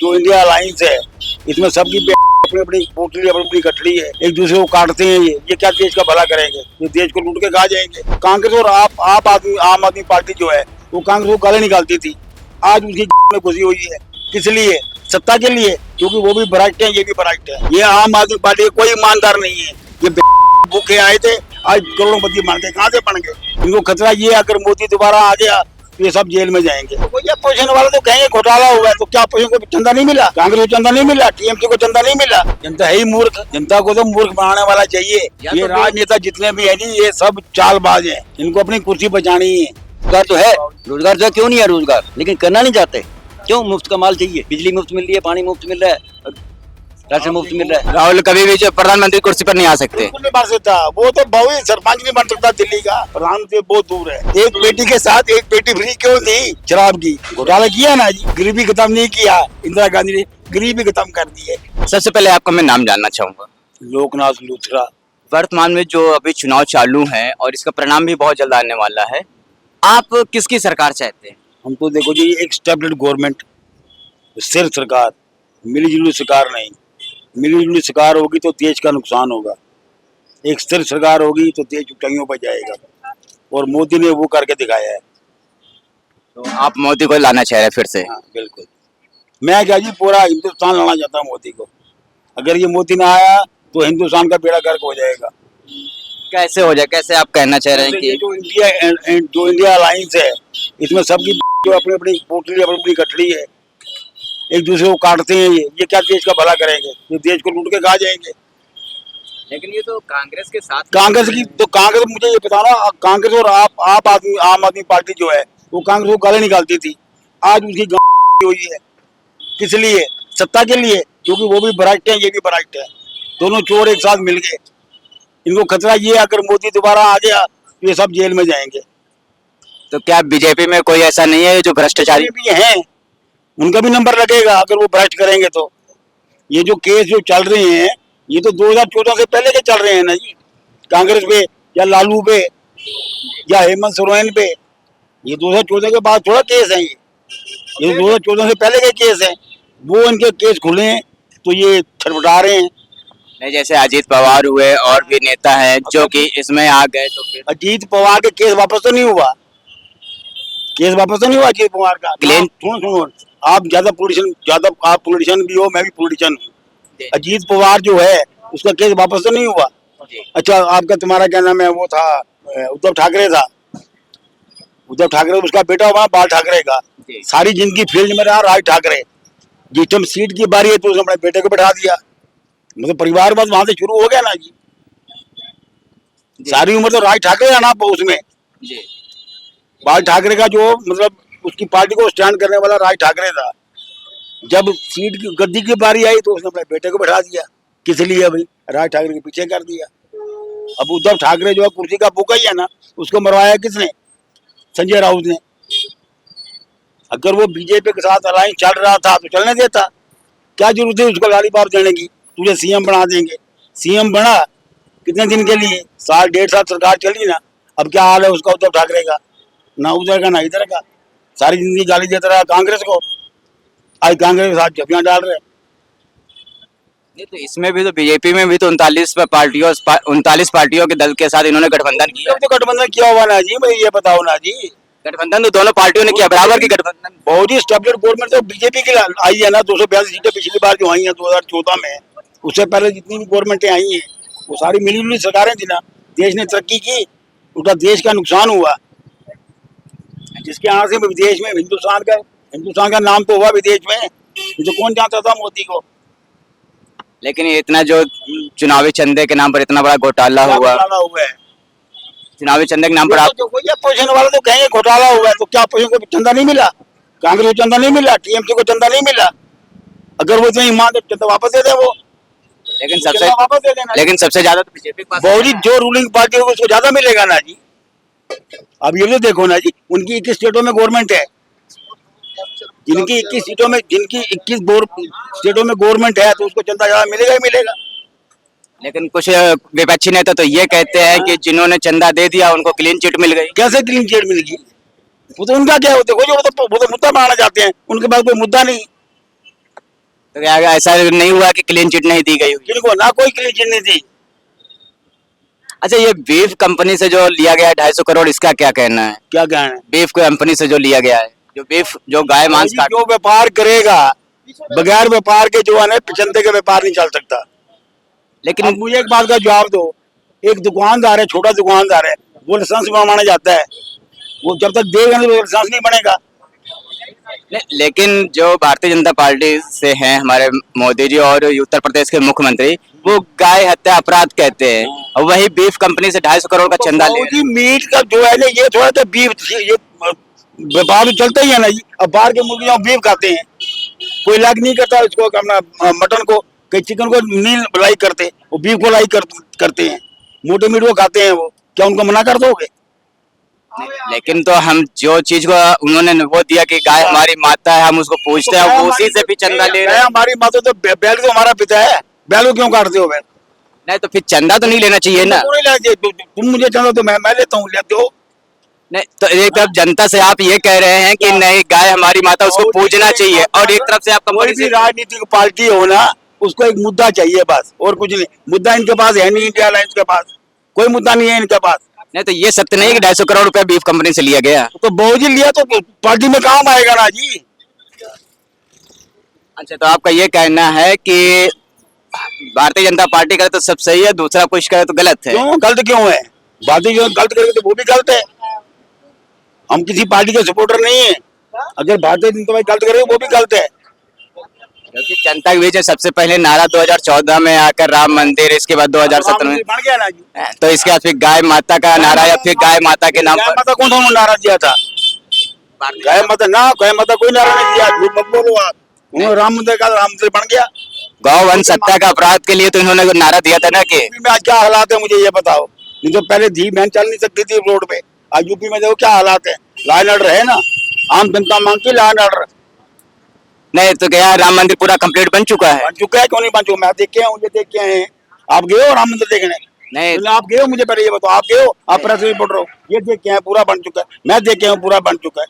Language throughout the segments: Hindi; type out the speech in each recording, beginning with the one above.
जो इंडिया अलायंस है इसमें सबकी अपनी अपनी पोटली अपनी गठड़ी है, एक दूसरे को काटते हैं। ये क्या देश का भला करेंगे? ये देश को लूट के खा जाएंगे। कांग्रेस और आप आदमी आम आदमी पार्टी जो है वो कांग्रेस को गाली निकालती थी, आज उसकी में घुसी हुई है। किस लिए? सत्ता के लिए, क्योंकि वो भी भ्रष्ट है, ये भी भ्रष्ट है। ये आम आदमी पार्टी कोई ईमानदार नहीं है। ये भूखे आए थे, आज करोड़पति बन गए। कहाँ से बन गए? इनको खतरा ये, अगर मोदी दोबारा आ गया तो ये सब जेल में जाएंगे। तो कोई अपोजिशन वाले तो कहेंगे घोटाला हुआ है, तो क्या अपोजिशन को चंदा नहीं मिला? कांग्रेस को चंदा नहीं मिला? टीएमसी को चंदा नहीं मिला? जनता है ही मूर्ख। जनता को तो मूर्ख बनाने वाला चाहिए। ये राजनेता जितने भी है जी, ये सब चालबाज है। इनको अपनी कुर्सी बचानी है। रोजगार तो है, रोजगार जो क्यों नहीं है रोजगार, लेकिन करना नहीं चाहते। क्यों? मुफ्त का माल चाहिए, बिजली मुफ्त मिल रही है, पानी मुफ्त मिल रहा है, राशन मुफ्त मिल रहा है। राहुल कभी भी जो प्रधानमंत्री कुर्सी पर नहीं आ सकते। नहीं बन सकता, वो तो बहु सरपंच नहीं बन सकता दिल्ली का। प्रधानमंत्री बहुत दूर है। एक बेटी के साथ एक बेटी फ्री क्यों थी? शराब की घोटाला किया ना जी, गरीबी खत्म नहीं किया। इंदिरा गांधी ने गरीबी खत्म कर दी है। सबसे पहले आपका मैं नाम जानना चाहूंगा। लोकनाथ लूथरा। वर्तमान में जो अभी चुनाव चालू है और इसका परिणाम भी बहुत जल्द आने वाला है, आप किसकी सरकार चाहते हैं? हम तो देखो जी, एक स्टेबल्ड गवर्नमेंट, स्थिर सरकार, मिलीजुली सरकार नहीं। मिलीजुली सरकार होगी तो देश का नुकसान होगा। एक स्थिर सरकार होगी तो देश ऊंचाइयों पर जाएगा, और मोदी ने वो करके दिखाया है। तो आप मोदी को लाना चाह रहे हैं फिर से? हाँ बिल्कुल। मैं क्या जी, पूरा हिंदुस्तान लाना चाहता हूँ मोदी को। अगर ये मोदी ना आया तो हिंदुस्तान का बेड़ा गर्क हो जाएगा। कैसे हो जाए? कैसे आप कहना चाह रहे हैं कि जो इंडिया अलायंस है इसमें सबकी जो अपनी अपनी पोटली अपनी अपनी गठड़ी है, एक दूसरे को काटते हैं। ये क्या देश का भला करेंगे? ये देश को लूट के खा जाएंगे। लेकिन ये तो कांग्रेस के साथ, कांग्रेस की तो कांग्रेस, मुझे ये बताना, कांग्रेस और आप आदमी आम आदमी पार्टी जो है वो कांग्रेस को गाली निकालती थी, आज उसकी हुई है। किस लिए? सत्ता के लिए, क्योंकि वो भी भ्रष्ट है, ये भी भ्रष्ट है। दोनों चोर एक साथ मिल गए। इनको खतरा ये, अगर मोदी दोबारा आ गया तो ये सब जेल में जाएंगे। तो क्या बीजेपी में कोई ऐसा नहीं है जो भ्रष्टाचारी भी हैं? उनका भी नंबर लगेगा अगर वो भ्रष्ट करेंगे तो। ये जो केस जो चल रहे हैं, ये तो 2014 से पहले के चल रहे हैं ना जी, कांग्रेस पे या लालू पे या हेमंत सोरेन पे। ये 2014 के बाद थोड़ा केस है। ये 2014 से पहले के केस है। वो इनके केस खुले हैं तो ये छटपटा रहे हैं। नहीं, जैसे अजीत पवार हुए और भी नेता हैं जो कि इसमें आ गए, तो फिर अजीत पवार के केस वापस तो नहीं हुआ। केस वापस तो नहीं हुआ अजीत पवार का। क्लेम सुनो, आप आप पॉलिटिशियन भी हो, मैं भी पॉलिटिशियन हूँ। अजीत पवार जो है उसका केस वापस तो नहीं हुआ। अच्छा, आपका तुम्हारा क्या नाम है, वो था उद्धव ठाकरे था। उद्धव ठाकरे उसका बेटा हुआ बाल ठाकरे का। सारी जिंदगी फील्ड में रहा राज ठाकरे। जिस टाइम सीट की बारी है तो उसने अपने बेटे को बैठा दिया। मतलब परिवारवाद वहां से शुरू हो गया ना जी। सारी उम्र तो राज ठाकरे है ना उसमें। बाल ठाकरे का जो मतलब उसकी पार्टी को स्टैंड करने वाला राज ठाकरे था। जब सीट की गद्दी की बारी आई तो उसने अपने बेटे को बैठा दिया। किस लिए भाई? राज ठाकरे के पीछे कर दिया। अब उद्धव ठाकरे जो है कुर्सी का भूखा ही है ना, उसको मरवाया किसने? संजय राउत ने। अगर वो बीजेपी के साथ अलायंस चल रहा था तो चलने देता। क्या जरूरत है उसको लालीपाप देने की? तुझे सीएम बना देंगे। सीएम बना कितने दिन के लिए? साल डेढ़ साल सरकार चली ना। अब क्या हाल है उसका उद्धव ठाकरे का? ना उधर का ना इधर का। सारी जिंदगी गाली देता रहा कांग्रेस को, आज कांग्रेस के साथ जफियां डाल रहे। नहीं, तो इसमें भी तो बीजेपी में भी तो 39 पार्टियों के दल के साथ इन्होंने गठबंधन किया। तो गठबंधन किया हुआ ना जी, भाई ये बताओ ना जी। गठबंधन तो दोनों पार्टियों ने किया, बराबर की गठबंधन। बहुत ही स्टेबल्ड गवर्नमेंट तो बीजेपी की आई है ना। 242 सीटें पिछली बार जो आई हैं 2014 में, उससे पहले जितनी भी गवर्नमेंटें आई हैं वो सारी मिली सरकारें थी ना। देश ने तरक्की की, उसका देश का नुकसान हुआ। जिसके यहाँ से विदेश में हिंदुस्तान का नाम तो हुआ विदेश में। तो कौन जानता था मोदी को? लेकिन ये इतना जो चुनावी चंदे के नाम पर इतना बड़ा घोटाला हुआ है। चुनावी चंदे के नाम पर आप कोई अपोजिशन वाले तो कहेंगे घोटाला हुआ है, तो क्या अपोजिशन को चंदा नहीं मिला? कांग्रेस को चंदा नहीं मिला? टीएमसी को चंदा नहीं मिला? अगर वो इतने ईमान चंदा वापस दे दे वो। लेकिन सबसे ज्यादा तो बीजेपी के पास बहुत ही जो रूलिंग पार्टी होगी उसको ज्यादा मिलेगा ना जी। अब ये तो देखो ना जी, उनकी 21 स्टेटों में गवर्नमेंट है। जिनकी 21 सीटों में, जिनकी 21 स्टेटों में गवर्नमेंट है तो उसको चंदा ज्यादा मिलेगा ही मिलेगा। लेकिन कुछ विपक्षी नेता तो ये कहते हैं कि जिन्होंने चंदा दे दिया उनको क्लीन चिट मिल गई। कैसे क्लीन चिट मिल गई? वो तो उनका क्या होता है, वो तो मुद्दा बनाना चाहते हैं। उनके पास कोई मुद्दा नहीं। तो क्या ऐसा नहीं हुआ कि क्लीन चिट नहीं दी गई हुई? जिनको ना कोई क्लीन चिट नहीं थी। अच्छा, ये बीफ कंपनी से जो लिया गया है 250 करोड़, इसका क्या कहना है? क्या कहना है बीफ कंपनी से जो लिया गया है, जो बीफ, जो गाय मांस जी, काट, जो व्यापार करेगा बगैर व्यापार के जो है ना चंदे के व्यापार नहीं चल सकता। लेकिन अब मुझे एक बात का जवाब दो, एक दुकानदार है, छोटा दुकानदार है, वो लाइसेंस माना जाता है, वो जब तक देगा नहीं तो लाइसेंस नहीं बनेगा। लेकिन जो भारतीय जनता पार्टी से हैं हमारे मोदी जी और उत्तर प्रदेश के मुख्यमंत्री, वो गाय हत्या अपराध कहते हैं, और वही बीफ कंपनी से 250 करोड़ का चंदा ले रहे हैं। मीट का जो है ना ये थोड़ा सा बीफ ये व्यापार तो चलता ही है ना जी। अब बाहर के मुर्गे यहाँ बीफ खाते हैं, कोई लाइक नहीं करता इसको अपना मटन को, कई चिकन को नहीं लाइक करते, वो बीफ को लाइक करते हैं, मोटे मीट को खाते हैं वो, क्या उनको मना कर दोगे? लेकिन तो हम जो चीज को उन्होंने वो दिया कि गाय हमारी माता है, हम उसको पूछते हैं, वो उसी से भी चंदा ले रहे हैं। हमारी माता तो बैल तो हमारा पिता है, बैल को क्यों काटते हो? बैल नहीं तो फिर चंदा तो नहीं लेना चाहिए ना? क्यों नहीं लेते? तुम मुझे चंदा तो मैं लेता हूँ, लेते हो? नहीं तो एक तरफ जनता से आप ये कह रहे हैं कि नहीं गाय हमारी माता, उसको पूजना चाहिए, और एक तरफ से आप कोई कंपनी भी से राजनीतिक पार्टी हो ना, उसको एक मुद्दा चाहिए बस, और कुछ नहीं। मुद्दा इनके पास है नहीं, इंडिया अलायंस के पास कोई मुद्दा नहीं है इनके पास। नहीं तो ये सत्य नहीं है कि 250 करोड़ रुपया बीफ कंपनी से लिया गया? तो बहुत जी लिया तो पार्टी में काम आएगा ना जी। अच्छा, तो आपका ये कहना है कि भारतीय जनता पार्टी करे तो सब सही है, दूसरा कुछ करे तो गलत है? क्यों गलत क्यों है? भारतीय जो गलत करेंगे तो वो भी गलत है। हम किसी पार्टी के सपोर्टर नहीं है, अगर भारतीय जनता पार्टी गलत करेगी वो भी गलत है। क्योंकि जनता के बीच में सबसे पहले नारा 2014 में आकर राम मंदिर, इसके बाद 2017 में, बन गया ना जी। तो इसके बाद फिर गाय माता का नारा, या फिर गाय माता के नाम गाय पर माता कौन सा नारा दिया था? गाय माता ना, गाय माता कोई नारा नहीं दिया, झूठ मत बोलो आप। उन्होंने राम मंदिर का, राम मंदिर बन गया। गौ वंश हत्या का अपराध के लिए तो इन्होंने वो नारा दिया था ना कि यूपी में आज क्या हालात है मुझे ये बताओ। नहीं तो पहले धी बहन चल नहीं सकती थी रोड पे, आज यूपी में देखो क्या हालात है। लॉ एंड ऑर्डर है ना, आम जनता मांगती लॉ एंड ऑर्डर। नहीं तो क्या राम मंदिर पूरा कंप्लीट बन चुका है? बन चुका है, क्यों नहीं बन चुका? मैं देख के आऊँ, ये देख के आए हैं। आप गए हो राम मंदिर देखने? नहीं तो आप गए हो? मुझे पहले ये बताओ, आप गए हो? आप प्रेस रिपोर्टर हो, ये देख के आए पूरा बन चुका है। मैं देख के आऊँ पूरा बन चुका है।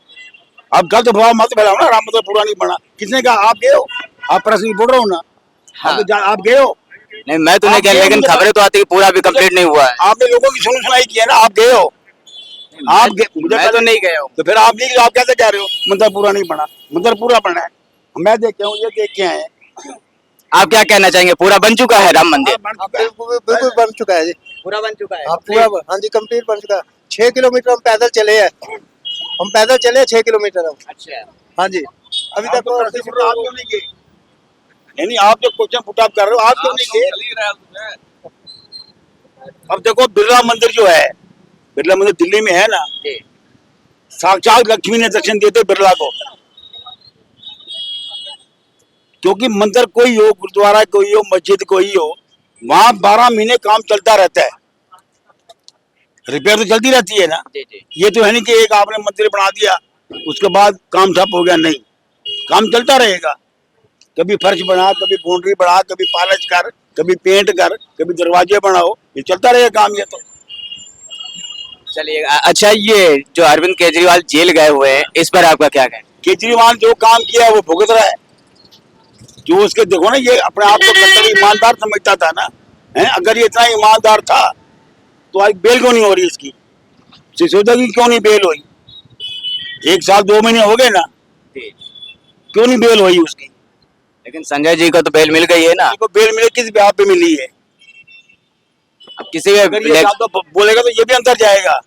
आप गलत प्रभाव मत फैलाओ ना, राम मंदिर पूरा नहीं बना। किसने कहा? आप गए हो? आप प्रेस रिपोर्टर हो ना? हाँ। आप गए हो? नहीं, मैं तो नहीं आप कह, गए हो लेकिन मुझे खबरें तो आती है पूरा भी कंप्लीट नहीं हुआ है। आपने लोगों की सुनाई की है ना, आप गए हो? आप मुझे मैं तो नहीं गया हूँ। तो फिर आप नहीं, आप कैसे कह रहे हो मंदिर पूरा नहीं बना? मंदिर पूरा बना है, मैं देख के हूँ, ये देख के आए हैं। आप क्या कहना चाहेंगे, पूरा बन चुका है राम मंदिर? बन चुका है। बिल्कुल बन चुका है जी। पूरा बन चुका है पूरा हाँ जी कंप्लीट बन चुका है। 6 किलोमीटर हम पैदल चले हैं, 6 किलोमीटर हम। अच्छा, हाँ जी, अभी तक आप क्यों नहीं गए? नहीं, आप जो क्वेश्चन पुट अप कर रहे हो, आप क्यों नहीं गए? अब देखो बिरला मंदिर जो है, बिरला मंदिर दिल्ली में है ना, साक्षात लक्ष्मी ने दर्शन दिए थे बिरला को। क्योंकि मंदिर कोई हो, गुरुद्वारा कोई हो, मस्जिद कोई हो, वहां 12 महीने काम चलता रहता है, रिपेयर तो चलती रहती है ना। जी जी। ये तो है नहीं कि एक आपने मंदिर बना दिया उसके बाद काम ठप हो गया, नहीं, काम चलता रहेगा। कभी फर्श बना, कभी बाउंड्री बढ़ा, कभी पॉलिश कर, कभी पेंट कर, कभी दरवाजे बनाओ, ये चलता रहेगा काम। ये तो चलिए, अच्छा ये जो अरविंद केजरीवाल जेल गए हुए हैं, इस पर आपका क्या कहना? केजरीवाल जो काम किया वो भुगत रहा है। जो उसके देखो ना, ये अपने आप को कट्टर ईमानदार समझता था ना, है? अगर ये इतना ईमानदार था तो आज बेल क्यों नहीं हो रही इसकी? सिसोदिया की क्यों नहीं बेल हुई? 1 साल 2 महीने हो गए ना, क्यों नहीं बेल हुई उसकी? लेकिन संजय जी को तो बेल मिल गई है ना। को बेल मिले किस ब्याह पे मिली है? अब किसी भी अगर ये बात तो बोलेगा तो ये भी अंदर जाएगा।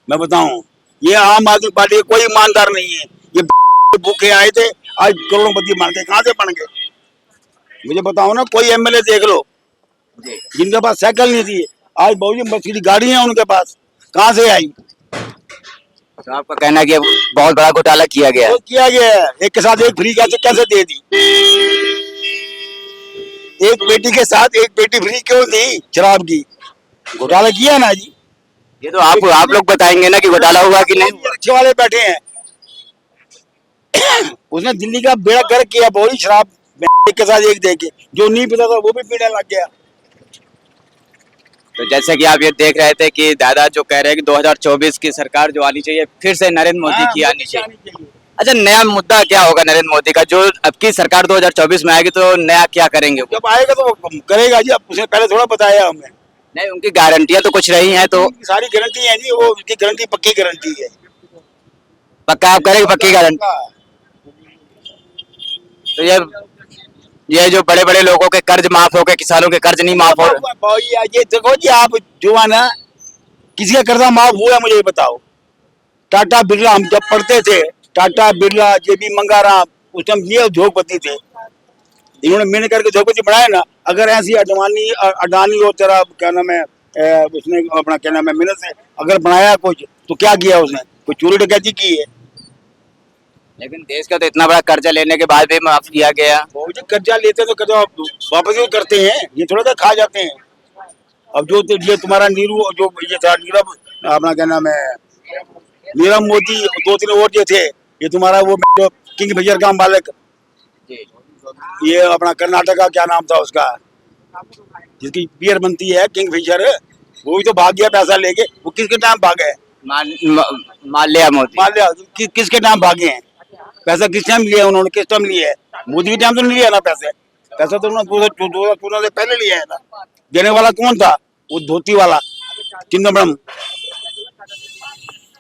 मैं बताऊं, ये आम आदमी पार्टी का कोई ईमानदार नहीं है। ये भूखे आए थे, आज करोड़पति बन गए, कहाँ से बन गए? मुझे बताओ ना, कोई एमएलए देख लो जिनके पास साइकिल नहीं थी, आज बहुत बस की गाड़ी है उनके पास, कहाँ से आई? तो आपका कहना है कि बहुत बड़ा घोटाला किया गया है। तो किया गया है, एक के साथ एक फ्री कैसे दे दी? एक बेटी के साथ एक बेटी फ्री क्यों दी शराब की? घोटाला किया ना जी। ये तो आप लोग बताएंगे ना कि घोटाला हुआ कि नहीं हुआ। रिक्शे वाले बैठे हैं, उसने दिल्ली का बेड़ा गर्क किया, बोली शराब एक के साथ एक दे के, जो नहीं पीता था वो भी पीने लग गया। तो जैसे कि आप ये देख रहे थे कि दादा जो कह रहे हैं कि 2024 की सरकार जो आनी चाहिए, फिर से नरेंद्र मोदी की आनी चाहिए। अच्छा, नया मुद्दा क्या होगा नरेंद्र मोदी का, जो अब की सरकार 2024 में आएगी तो नया क्या करेंगे वो? जब आएगा तो वो करेगा जी, अब उसने पहले थोड़ा बताया हमें। नहीं, उनकी गारंटियां तो कुछ रही हैं, तो उनकी सारी गारंटी है जी, वो उसकी गारंटी पक्की गारंटी है। पक्का आप करेंगे, पक्की गारंटी? तो ये जो बड़े बड़े लोगों के कर्ज माफ हो गए, किसानों के कर्ज नहीं माफ हो रहे। ये देखो जी, आप जो है ना, किसी का कर्जा माफ हुआ है मुझे ये बताओ? टाटा बिरला, हम जब पढ़ते थे, टाटा बिरला, जेबी मंगाराम, उस टाइम ये उद्योगपति थे। इन्होंने मिल करके उद्योगपति बनाया ना। अगर ऐसी अडवाणी अडानी और तेरा क्या नाम है, उसने अपना क्या नाम है, मिनट से अगर बनाया कुछ, तो क्या किया उसने? कोई चोरी डकैती की है? लेकिन देश का तो इतना बड़ा कर्जा लेने के बाद भी माफ किया गया। वो जो कर्जा लेते हैं तो कर्जा वापस भी करते हैं, ये थोड़ा सा खा जाते हैं। अब जो ये तुम्हारा नीरू, जो ये था नीरव, अपना क्या नाम है, नीरव मोदी, 2-3 और जो थे, ये तुम्हारा वो जो किंग फिशर का मालिक, ये अपना कर्नाटक का क्या नाम था उसका, जिसकी बियर बनती है, किंग फिशर, वो भी तो भाग गया पैसा लेके। वो किसके टाइम भागे हैं? माल्या मोदी। माल्या किसके टाइम भागे हैं? पैसा किस टाइम लिया उन्होंने? किस टाइम लिया है? मोदी के टाइम तो नहीं लिया ना पैसा तो उन्होंने 2014 से पहले लिया है ना। देने वाला कौन था? वो धोती वाला चिदम्बरम,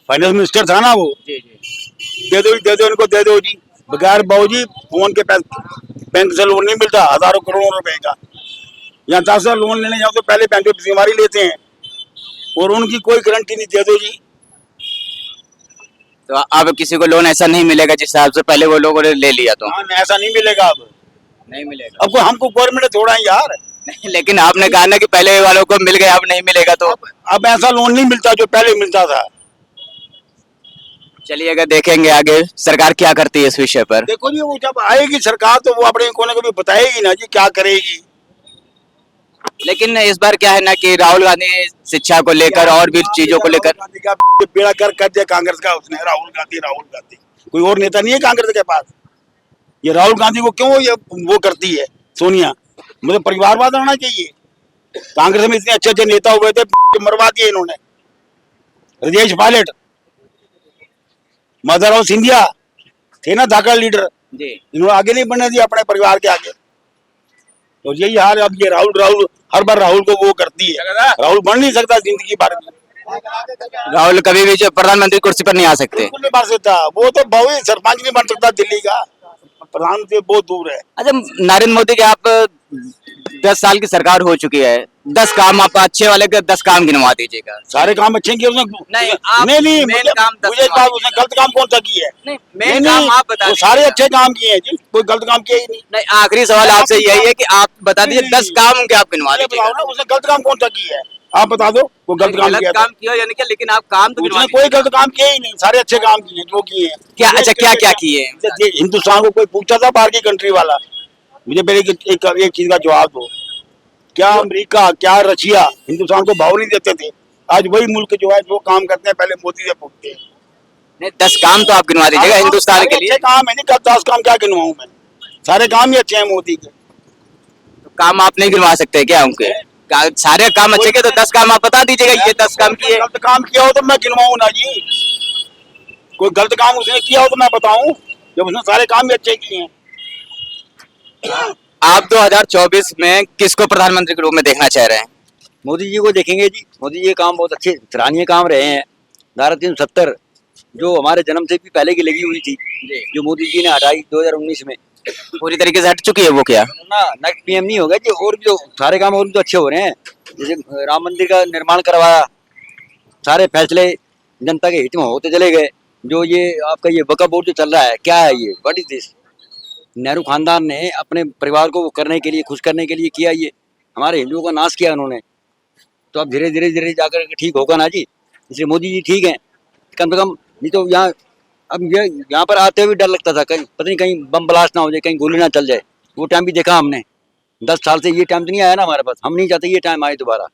फाइनेंस मिनिस्टर था ना वो। दे दो इनको, दे दो जी, बगैर बाबूजी फोन के पैसे, बैंक से लोन नहीं मिलता हजारों करोड़ों रुपए का। यहाँ 10,000 लोन लेने जाओ तो पहले बैंक में बीमारी लेते हैं, और उनकी कोई गारंटी नहीं। दे दो जी। तो अब किसी को लोन ऐसा नहीं मिलेगा जिस हिसाब से पहले वो लोगों ने ले लिया, तो हाँ, ऐसा नहीं मिलेगा अब। नहीं मिलेगा। अब हमको गवर्नमेंट थोड़ा है यार। नहीं, लेकिन आपने कहा ना कि पहले वालों को मिल गया, अब नहीं मिलेगा, तो अब ऐसा लोन नहीं मिलता जो पहले मिलता था। चलिएगा, देखेंगे आगे सरकार क्या करती है इस विषय पर। देखो जी, वो जब आएगी सरकार तो वो अपने कोने को भी बताएगी ना जी क्या करेगी। लेकिन इस बार क्या है ना कि राहुल गांधी शिक्षा को लेकर और भी चीजों को लेकर, राहुल गांधी का बेड़ा कर दिया कांग्रेस का उसने। राहुल गांधी, कोई और नेता नहीं है कांग्रेस के पास। ये राहुल गांधी को क्यों ये वो करती है सोनिया? मतलब परिवारवाद आना चाहिए। कांग्रेस में इतने अच्छे अच्छे नेता हुए थे, मरवा दिए इन्होंने। राजेश पायलट, माधवराव सिंधिया थे ना धाकड़ लीडर, इन्होंने आगे नहीं बढ़ने दिया अपने परिवार के आगे। तो यही हाल है। अब ये राहुल हर बार राहुल को वो करती है। राहुल बढ़ नहीं सकता जिंदगी भर में। राहुल कभी भी जो प्रधानमंत्री कुर्सी पर नहीं आ सकते। बिल्कुल नहीं बढ़ सकता। वो तो बहुत सरपंच नहीं बन सकता दिल्ली का, प्रधानमंत्री बहुत दूर है। अच्छा, नरेंद्र मोदी के आप 10 साल की सरकार हो चुकी है, 10 काम आप अच्छे वाले के 10 काम गिनवा दीजिएगा। सारे काम अच्छे किए उसने। नहीं, आप नहीं, मेन काम 10 मुझे उसने गलत काम कौन सा किया है? नहीं, मेन काम आप बता वो दीजिए। सारे अच्छे काम किए हैं जी, कोई गलत काम किया ही नहीं। नहीं, आखिरी सवाल आपसे यही है कि आप बता दीजिए 10 काम के आप गिनवा मुझे दीजिएगा। बताओ ना, उसने गलत काम कौन सा किया है? आप बता दो वो गलत काम गलत किया था। काम किया यानी क्या, लेकिन आप काम तो गिनवा उसने कोई गलत काम किया ही नहीं, सारे अच्छे काम किए जो किए हैं। क्या? अच्छा, क्या किए हैं? ये हिंदुस्तान को कोई पूछा था बाहर की कंट्री वाला, मुझे पहले एक चीज का जवाब दो। क्या अमेरिका, क्या रशिया हिंदुस्तान को भाव नहीं देते थे? आज वही मुल्क जो है जो काम करते हैं पहले मोदी से पूछते हैं। नहीं, 10 काम तो आप गिनवा दीजिएगा हिंदुस्तान के लिए। अच्छे काम है नहीं, 10 काम क्या गिनवाऊं मैं? सारे काम ही अच्छे हैं मोदी के। तो काम आप नहीं गिनवा सकते क्या उनके? सारे काम अच्छे के तो 10 काम आप बता दीजिएगा, ये 10 काम किए। गलत काम किया हो तो मैं गिनवाऊं ना जी। कोई गलत काम उसने किया हो तो मैं बताऊं, जब उसने सारे काम भी अच्छे किए हैं। आप 2024 में किसको प्रधानमंत्री के रूप में देखना चाह रहे हैं? मोदी जी को देखेंगे जी। मोदी जी के काम बहुत अच्छे सराहनीय काम रहे हैं। धारा 370 जो हमारे जन्म से भी पहले की लगी हुई थी, जो मोदी जी ने हटाई 2019 में, पूरी तरीके से हट चुकी है वो क्या? ना नेक्स्ट पीएम नहीं होगा जी। और भी जो सारे काम और भी तो अच्छे हो रहे हैं। जैसे राम मंदिर का निर्माण करवाया, सारे फैसले जनता के हित में होते चले गए। जो ये आपका ये वक्फ बोर्ड जो चल रहा है, क्या है ये? What is this? नेहरू खानदान ने अपने परिवार को वो करने के लिए, खुश करने के लिए किया। ये हमारे हिंदुओं का नाश किया उन्होंने। तो अब धीरे धीरे जाकर के ठीक होगा ना जी। इसलिए मोदी जी ठीक हैं कम से कम। नहीं तो यहाँ अब ये यहाँ पर आते हुए डर लगता था कहीं पता नहीं कहीं बम ब्लास्ट ना हो जाए, कहीं गोली ना चल जाए। वो टाइम भी देखा हमने। 10 साल से ये टाइम तो नहीं आया ना हमारे पास। हम नहीं चाहते ये टाइम आए दोबारा।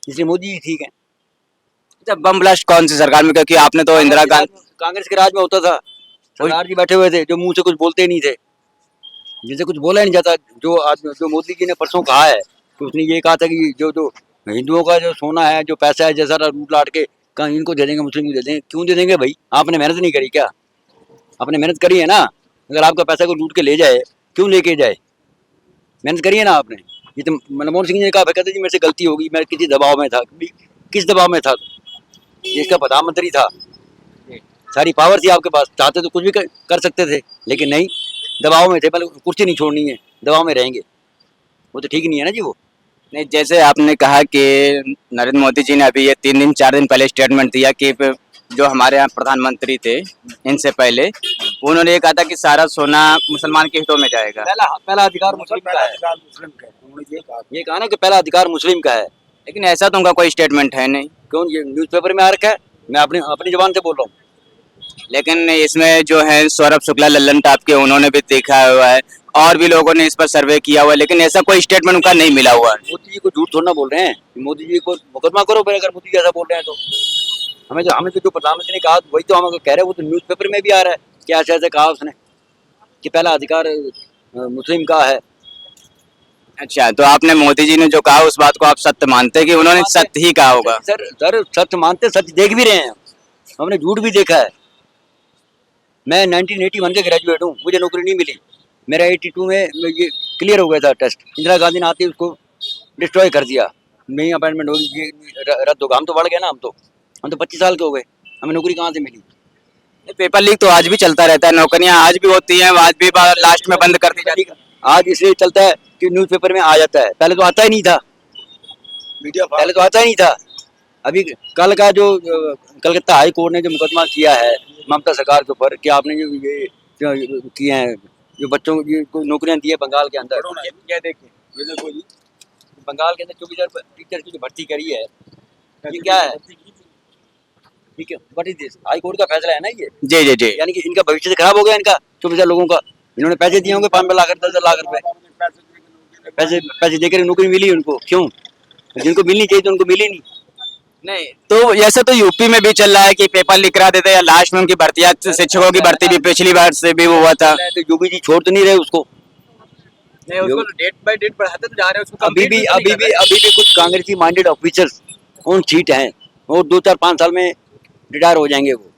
इसलिए मोदी जी ठीक है। अच्छा, बम ब्लास्ट कौन सी सरकार में? क्योंकि आपने तो इंदिरा गांधी कांग्रेस के राज में होता था। सरदार जी बैठे हुए थे जो मुंह से कुछ बोलते नहीं थे, जिनसे कुछ बोला ही नहीं जाता। जो मोदी जी ने परसों कहा है कि उसने ये कहा था कि जो हिंदुओं का जो सोना है, जो पैसा है, जैसा लूट लाट के कहीं इनको दे देंगे, मुस्लिम को दे देंगे। क्यों दे देंगे भाई? आपने मेहनत नहीं करी क्या? आपने मेहनत करी है ना, अगर आपका पैसा को लूट के ले जाए, क्यों लेके जाए? मेहनत करी है ना आपने। ये तो मनमोहन सिंह जी ने कहा, कहते जी मेरे से गलती होगी, मैं किसी दबाव में था। किस दबाव में था? देश का प्रधानमंत्री था, सारी पावर थी आपके पास, चाहते तो कुछ भी कर सकते थे, लेकिन नहीं, दबाव में थे। पहले कुर्सी नहीं छोड़नी है, दबाव में रहेंगे, वो तो ठीक नहीं है ना जी। वो नहीं, जैसे आपने कहा कि नरेंद्र मोदी जी ने अभी ये 3-4 दिन पहले स्टेटमेंट दिया कि जो हमारे यहाँ प्रधानमंत्री थे इनसे पहले, उन्होंने ये कहा था कि सारा सोना मुसलमान के हितों में जाएगा। पहला अधिकार मुस्लिम का है। मुस्लिम का है, उन्होंने ये कहा ना कि पहला अधिकार मुस्लिम का है। लेकिन ऐसा तो उनका कोई स्टेटमेंट है नहीं। क्यों? ये न्यूज़पेपर में आ रखा है, मैं अपनी जुबान से बोल रहा हूँ। लेकिन इसमें जो है सौरभ शुक्ला, लल्लन टाप के, उन्होंने भी देखा हुआ है और भी लोगों ने इस पर सर्वे किया हुआ है, लेकिन ऐसा कोई स्टेटमेंट उनका नहीं मिला हुआ है। मोदी जी को झूठ थोड़ा ना बोल रहे हैं। मोदी जी को मुकदमा करो फिर, अगर मोदी जी ऐसा बोल रहे हैं तो। हमें तो जो प्रधानमंत्री ने कहा वही तो हम कह रहे हैं, वो तो न्यूज़पेपर में भी आ रहा है कि ऐसे ऐसे कहा उसने कि पहला अधिकार मुस्लिम का है। अच्छा, तो आपने मोदी जी ने जो कहा उस बात को आप सत्य मानते हैं कि उन्होंने सत्य ही कहा होगा? सर सत्य मानते, सत्य देख भी रहे हैं, हमने झूठ भी देखा है। मैं 1981 के ग्रेजुएट हूँ, मुझे नौकरी नहीं मिली। मेरा 82 में ये क्लियर हो गया था टेस्ट, इंदिरा गांधी ने आते ही उसको डिस्ट्रॉय कर दिया, नहीं अपॉइंटमेंट होगी, ये रद्द होगा। हम तो बढ़ गए ना, हम तो 25 साल के हो गए, हमें नौकरी कहाँ से मिली? पेपर लीक तो आज भी चलता रहता है, नौकरियां आज भी होती हैं, आज भी लास्ट में बंद कर दी जाती है। आज इसलिए चलता है कि न्यूज़पेपर में आ जाता है, पहले तो आता ही नहीं था, मीडिया पहले तो आता ही नहीं था। अभी कल का जो कलकत्ता हाई कोर्ट ने जो मुकदमा किया है ममता सरकार के ऊपर कि आपने जो किए हैं, जो बच्चों को नौकरियां दी है बंगाल के अंदर, क्या देखिए, देखो जी, बंगाल के अंदर 24,000 टीचर की जो भर्ती करी है, ये क्या है? ठीक है, what is this? High court का फैसला है ना ये। जी जी जी। यानी कि इनका भविष्य से खराब हो गया, इनका 24,000 लोगों का। इन्होंने पैसे दिए होंगे 5 लाख 10 लाख रुपए, पैसे देकर नौकरी मिली उनको। क्यों? जिनको मिलनी चाहिए तो उनको मिली नहीं। नहीं, तो ऐसा तो यूपी में भी चल रहा है कि पेपर लीक करा देते हैं, लास्ट में उनकी भर्तियां, शिक्षकों की भर्ती भी पिछली बार से भी वो हुआ था। तो यूपी जी छोड़ तो नहीं रहे उसको, नहीं, उसको डेट बाय डेट बढ़ाते तो जा रहे हैं उसको। अभी भी कुछ कांग्रेसी माइंडेड ऑफिसर्स ऑन सीट हैं, और 2-4-5 साल में रिटायर हो जाएंगे वो।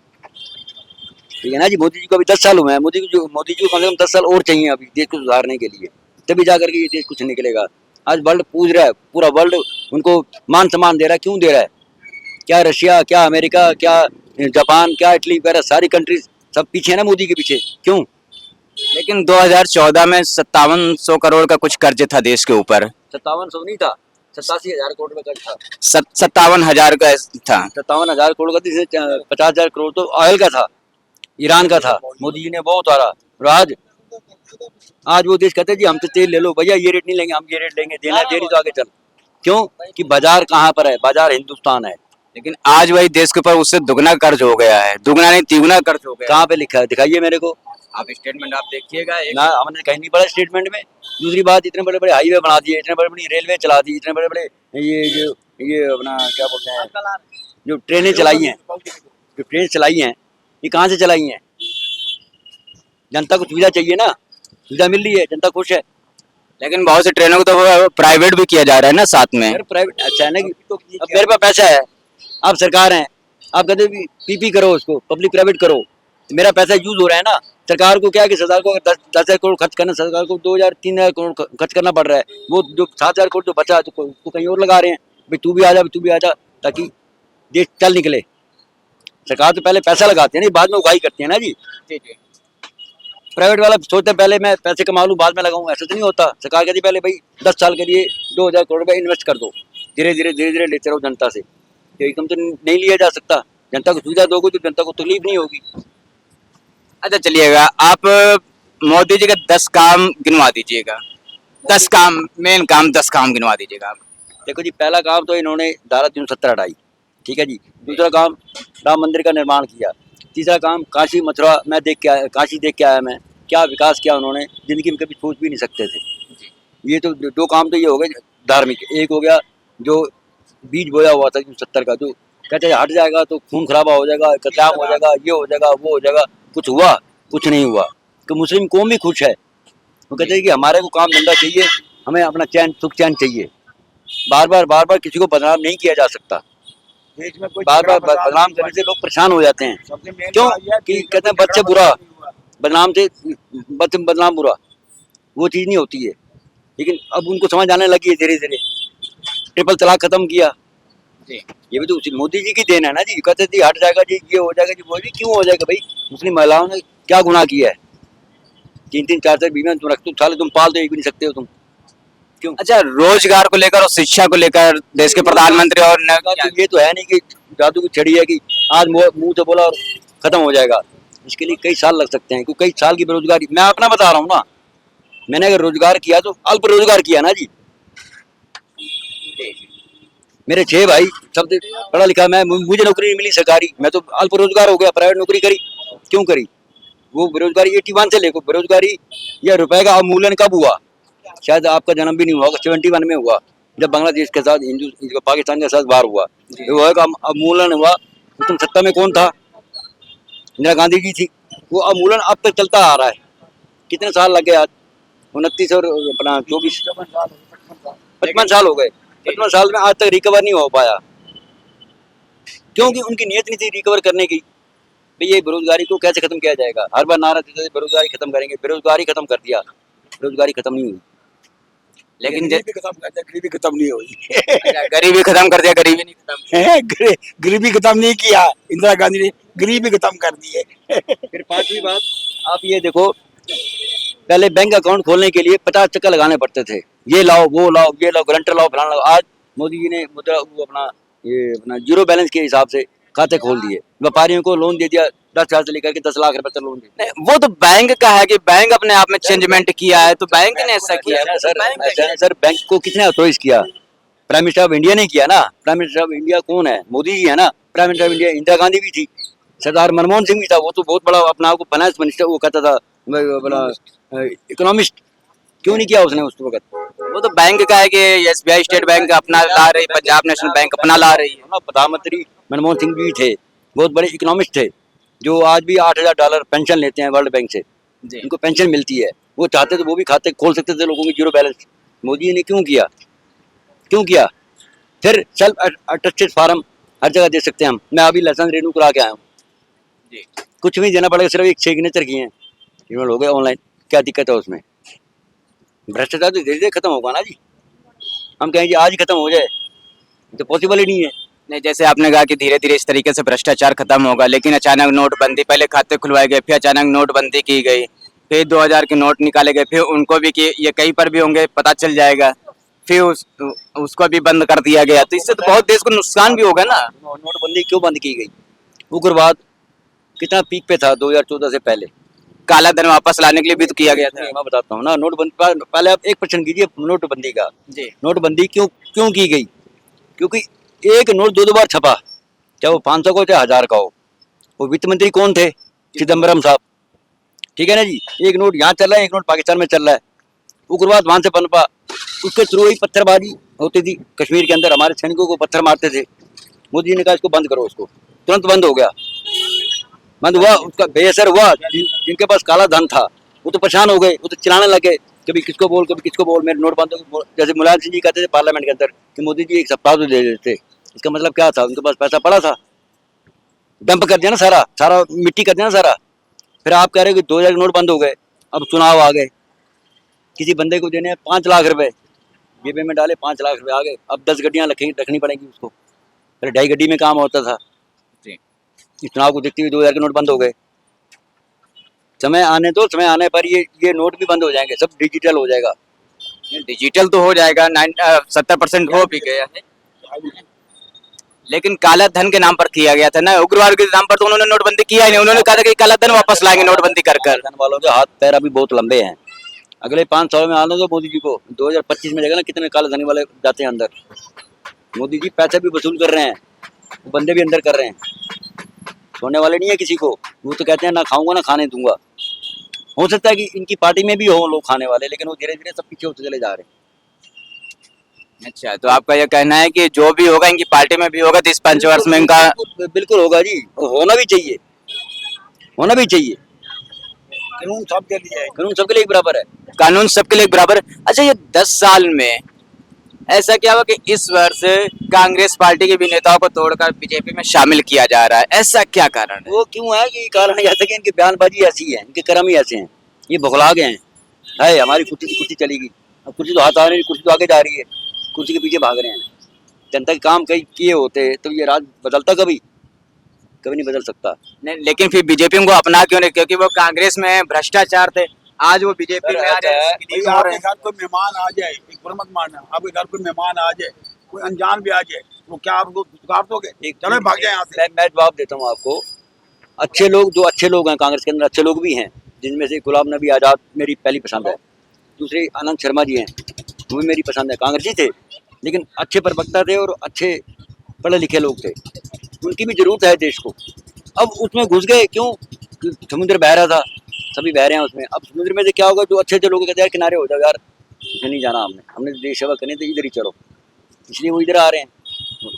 ठीक है ना जी। मोदी जी को अभी 10 साल हुए हैं, मोदी जी को कम से कम 10 साल और चाहिए अभी देश को सुधारने के लिए, तभी जाकर के ये देश कुछ निकलेगा। आज वर्ल्ड पूछ रहा है, पूरा वर्ल्ड उनको मान सम्मान दे रहा है। क्यों दे रहा है? क्या रशिया, क्या अमेरिका, क्या जापान, क्या इटली वगैरह सारी कंट्रीज सब पीछे है ना मोदी के पीछे। क्यों? लेकिन 2014 में 5700 करोड़ का कुछ कर्ज था देश के ऊपर। 5700 नहीं था, 87,000 करोड़ का कर्ज था। 57,000 का था। 57,000 करोड़ का, जिससे 50,000 करोड़ तो ऑयल का था, ईरान का था। मोदी जी ने वो उतारा। और आज वो देश कहते हैं जी हमसे तेल ले लो भैया, ये रेट नहीं लेंगे, हम ये रेट लेंगे, देना देरी तो आगे चल। क्यों? कि बाजार कहाँ पर है? बाजार हिंदुस्तान है। लेकिन आज वही देश के ऊपर उससे दुगना कर्ज हो गया है, दुगना नहीं तिगुना कर्ज हो गया। कहाँ पे लिखा है? दिखाइए मेरे को। आप स्टेटमेंट आप देखिएगा ना, हमने कहीं नहीं पढ़ा स्टेटमेंट में। दूसरी बात, इतने बड़े बड़े हाईवे बना दिए, इतने बड़े बड़ी रेलवे चला दी, इतने बड़े बड़े ये अपना क्या बोलते हैं, जो ट्रेनें चलाई हैं, जो ट्रेन चलाई हैं, ये कहाँ से चलाई हैं? जनता को सुविधा चाहिए ना, सुविधा मिल रही है, जनता खुश है। लेकिन बहुत सी ट्रेनों को तो प्राइवेट भी किया जा रहा है ना साथ में। प्राइवेट अच्छा है ना, अब मेरे पास पैसा है, आप सरकार हैं, आप कहते पीपी करो, उसको पब्लिक प्राइवेट करो, तो मेरा पैसा यूज हो रहा है ना। सरकार को क्या है कि सरकार को 10,000 करोड़ खर्च करना, सरकार को 2,000-3,000 करोड़ खर्च करना पड़ रहा है। वो जो 7,000 करोड़ जो बचा तो उसको कहीं और लगा रहे हैं, भाई तू भी आ जा, तू भी आ जा, ताकि देश चल निकले। सरकार तो पहले पैसा लगाते हैं ना, बाद में उगाही करते हैं ना जी। प्राइवेट वाला सोचते हैं पहले मैं पैसे कमा लूँ बाद में लगाऊं, ऐसा तो नहीं होता। सरकार कहती पहले भाई 10 साल के लिए 2,000 करोड़ रुपए इन्वेस्ट कर दो, धीरे धीरे लेते रहो जनता से। एकदम तो नहीं लिया जा सकता। जनता को सुविधा दोगे तो जनता को तकलीफ नहीं होगी। अच्छा चलिएगा, आप मोदी जी का 10 काम गिनवा दीजिएगा। 10 काम, मेन काम 10 काम गिनवा दीजिएगा आप। देखो जी, पहला काम तो इन्होंने धारा 370 हटाई, ठीक है जी। दूसरा काम राम मंदिर का निर्माण किया। तीसरा काम काशी मथुरा मैं देख के आया, काशी देख के आया मैं, क्या विकास किया उन्होंने, जिंदगी में कभी सोच भी नहीं सकते थे। ये तो 2 काम तो ये हो गए धार्मिक। एक हो गया जो बीज बोया हुआ था 70 का, जो कहते हैं हट जाएगा तो खून खराबा हो जाएगा, कत्लेआम हो जाएगा, ये हो जाएगा, वो हो जाएगा, कुछ हुआ? कुछ नहीं हुआ। तो मुस्लिम कौम भी खुश है। वो कहते हैं कि हमारे को काम धंधा चाहिए, हमें अपना चैन सुख चैन चाहिए। बार बार किसी को बदनाम नहीं किया जा सकता। बार बदनाम करने से लोग परेशान हो जाते हैं। क्यों? कि कहते हैं बच्चे बुरा, बदनाम से बदनाम बुरा, वो चीज़ नहीं होती है। लेकिन अब उनको समझ आने लगी है धीरे धीरे। ट्रिपल तलाक खत्म किया, जी। ये भी तो मोदी जी की देन है ना जी। कहते थे हट जाएगा जी, ये हो जाएगा जी, वो भी क्यों हो जाएगा भाई? मुस्लिम महिलाओं ने क्या गुनाह किया है? 3-3 4-4 बीवियां तुम रखते हो, साले तुम पाल तो एक भी नहीं सकते हो तुम, क्यों? अच्छा, रोजगार को लेकर और शिक्षा को लेकर देश के प्रधानमंत्री और तो ये तो है नहीं कि जादू की छड़ी है कि आज मुंह से बोला और खत्म हो जाएगा। इसके लिए कई साल लग सकते हैं, क्योंकि कई साल की बेरोजगारी। मैं अपना बता रहा हूँ ना, मैंने अगर रोजगार किया तो अल्प रोजगार किया ना जी। मेरे 6 भाई सब पढ़ा लिखा, मैं मुझे नौकरी नहीं मिली सरकारी, मैं तो अल्प रोजगार हो गया, प्राइवेट नौकरी करी। क्यों करी? वो बेरोजगारी 81 से लेकर बेरोजगारी या रुपए का अवमूल्यन कब हुआ? शायद आपका जन्म भी नहीं हुआ, 71 में हुआ, जब बांग्लादेश के साथ हिंदू पाकिस्तान के साथ वार हुआ। वो का अवमूल्यन हुआ। तुम सत्ता में कौन था? इंदिरा गांधी जी थी। वो अवमूल्यन अब तक चलता आ रहा है। कितने साल लगे आज? 29 और अपना 24 55 साल हो गए। 55 साल में आज तक रिकवर नहीं हो पाया, क्योंकि उनकी नीयत नहीं थी रिकवर करने की। भाई ये बेरोजगारी को कैसे खत्म किया जाएगा? हर बार नारा देते थे बेरोजगारी खत्म करेंगे, बेरोजगारी खत्म कर दिया, बेरोजगारी खत्म नहीं हुई। लेकिन गरीबी खत्म कर दिया, गरीबी खत्म नहीं हुई। गरीबी खत्म कर दिया, गरीबी नहीं खत्म। गरीबी खत्म नहीं किया इंदिरा गांधी ने, गरीबी खत्म कर दी है। फिर पांचवी बात, आप ये देखो, पहले बैंक अकाउंट खोलने के लिए 50 चक्कर लगाने पड़ते थे, ये लाओ वो लाओ, ये लाओ, गारंटर लाओ, फलाना लाओ। आज मोदी जी ने मुद्रा वो अपना जीरो बैलेंस के हिसाब से खाते खोल दिए, व्यापारियों को लोन दे दिया 10,000 से लेकर के 10 लाख रुपए तक लोन दे। नहीं, वो तो बैंक का है कि बैंक अपने आप में चेंजमेंट किया है, तो बैंक ने ऐसा किया है। सर बैंक को किसने अथॉराइज किया? प्राइम मिनिस्टर ऑफ इंडिया ने किया ना। प्राइम मिनिस्टर ऑफ इंडिया कौन है? मोदी जी है ना। Prime minister of India Indira Gandhi भी थी, सरदार मनमोहन सिंह भी था, वो तो बहुत बड़ा अपना आपको फाइनेंस मिनिस्टर वो कहता था, बड़ा इकोनॉमिस्ट। क्यों नहीं किया उसने उस वक्त? वो तो बैंक का है कि एसबीआई स्टेट बैंक अपना ला रही, पंजाब नेशनल बैंक अपना ला रही है। प्रधानमंत्री मनमोहन सिंह भी थे, बहुत बड़े इकोनॉमिस्ट थे, जो आज भी $8,000 पेंशन लेते हैं वर्ल्ड बैंक से। उनको पेंशन मिलती है। वो चाहते तो वो भी खाते खोल सकते थे लोगों की जीरो बैलेंस। मोदी ने क्यों किया? क्यों किया? फिर सेल्फ अटेस्टेड फार्म हर जगह दे सकते हैं हम। मैं अभी लाइसेंस रिन्यू करा के आया हूँ, कुछ भी देना पड़ेगा, सिर्फ एक सिग्नेचर किए हैं, इन्होंने हो गए ऑनलाइन। क्या दिक्कत है उसमें? भ्रष्टाचार तो धीरे धीरे खत्म होगा ना जी। हम कहें कि आज ही खत्म हो जाए तो पॉसिबल ही नहीं है। नहीं, जैसे आपने कहा कि धीरे धीरे इस तरीके से भ्रष्टाचार खत्म होगा, लेकिन अचानक नोटबंदी, पहले खाते खुलवाए गए, फिर अचानक नोटबंदी की गई, फिर 2000 के नोट निकाले गए, फिर उनको भी कि ये कहीं पर भी होंगे पता चल जाएगा, फिर उसको भी बंद कर दिया गया। तो इससे तो बहुत देश को नुकसान भी होगा ना। नोटबंदी क्यों बंद की गई? उग्रवाद कितना पीक पे था 2014 से पहले। काला धन वापस लाने के लिए भी तो किया गया था। मैं बताता हूँ ना, नोटबंदी पहले आप एक प्रश्न कीजिए नोटबंदी का। जी। नोटबंदी क्यों क्यों की गई? क्योंकि एक नोट 2 बार छपा, चाहे वो 500 का हो चाहे 1000 का हो। वो वित्त मंत्री कौन थे? चिदम्बरम साहब, ठीक है ना जी। एक नोट यहाँ चल रहा है, एक नोट पाकिस्तान में चल रहा है। उग्रवाद वहां से पनपा, उसके थ्रू ही पत्थरबाजी होती थी कश्मीर के अंदर, हमारे सैनिकों को पत्थर मारते थे। मोदी जी ने कहा इसको बंद करो, उसको तुरंत बंद हो गया। बंद हुआ, उसका बेअसर हुआ। जिनके पास काला धन था वो तो परेशान हो गए, वो तो चिल्लाने लगे, कभी किसको बोल कभी किसको बोल, मेरे नोट बंद हो। जैसे मुलायम सिंह जी कहते थे पार्लियामेंट के अंदर कि मोदी जी एक सप्ताह तो दे देते। इसका मतलब क्या था? उनके पास पैसा पड़ा था, डंप कर दिया ना, सारा सारा मिट्टी कर दिया ना सारा। फिर आप कह रहे हो कि 2000 के नोट बंद हो गए, अब चुनाव आ गए, किसी बंदे को देने 5 लाख रुपए, जेबे में डाले 5 लाख रुपए आ गए। अब 10 गड्डियां रखनी पड़ेंगी उसको, फिर 2.5 गड्डी में काम होता था। इस चुनाव को देखते हुए 2000 के नोट बंद हो गए। समय आने पर ये नोट भी बंद हो जाएंगे, सब डिजिटल हो जाएगा। डिजिटल तो हो जाएगा, 70% हो भी गया है, लेकिन काला धन के नाम पर किया गया था ना, उग्रवाद के नाम पर तो उन्होंने नोटबंदी किया ही नहीं। उन्होंने कहा था कि काला धन वापस लाएंगे नोटबंदी कर। धन वालों के हाथ पैर अभी बहुत लंबे हैं। अगले 5 साल में आने दो मोदी जी को, 2025 में देखा ना कितने काले धनी वाले जाते हैं अंदर। मोदी जी पैसे भी वसूल कर रहे हैं, बंदे भी अंदर कर रहे हैं, छोड़ने वाले नहीं है किसी को। वो तो कहते हैं ना खाऊंगा ना खाने दूंगा। हो सकता है कि इनकी पार्टी में भी हो लोग खाने वाले, लेकिन वो धीरे धीरे सब पीछे होते चले जा रहे हैं। अच्छा, तो आपका यह कहना है कि जो भी होगा इनकी पार्टी में भी होगा, तो इस 5 वर्ष में इनका बिल्कुल होगा जी, होना भी चाहिए, होना भी चाहिए। कानून सबके लिए है, कानून सबके लिए बराबर है। कानून सबके लिए बराबर। अच्छा, ये 10 साल में ऐसा क्या हुआ कि इस वर्ष कांग्रेस पार्टी के भी नेताओं को तोड़कर बीजेपी में शामिल किया जा रहा है, ऐसा क्या कारण है? वो क्यों है कि कारण ऐसा कि इनकी बयानबाजी ऐसी है, इनके कर्म ही ऐसे हैं, ये बौखला गए हैं। है हमारी कुर्सी की कुर्सी चलेगी, अब कुर्सी तो हाथ आ रही है, कुर्सी तो आगे जा रही है, कुर्सी के पीछे भाग रहे हैं। जनता के काम कई किए होते तो ये राज बदलता कभी कभी नहीं बदल सकता। नहीं, लेकिन फिर बीजेपी को अपना क्यों नहीं? क्योंकि वो कांग्रेस में भ्रष्टाचार थे, आज वो बीजेपी में आ जाए। भाई आपके घर कोई मेहमान आ जाए, एक बुरा मत मानना, आपके घर कोई मेहमान आ जाए, कोई अनजान भी आ जाए, तो क्या आप उसको दुत्कार दोगे? चलो भाग जाए यहाँ से। मैं जवाब देता हूँ आपको। अच्छे लोग, जो अच्छे लोग हैं कांग्रेस के अंदर, अच्छे लोग भी हैं, जिनमें से गुलाम नबी आज़ाद मेरी पहली पसंद है, दूसरे आनंद शर्मा जी हैं, वो भी मेरी पसंद है, कांग्रेसी थे लेकिन अच्छे प्रवक्ता थे और अच्छे पढ़े लिखे लोग थे, उनकी भी जरूरत है देश को। अब उसमें घुस गए क्यों? समुद्र बह रहा था, सभी बह रहे हैं उसमें। अब समुद्र में से क्या होगा? जो अच्छे लोग कहते हैं किनारे हो जाओ यार, इधर नहीं जाना, हमने देश सेवा करनी तो इधर ही चलो, इसलिए वो इधर आ रहे हैं।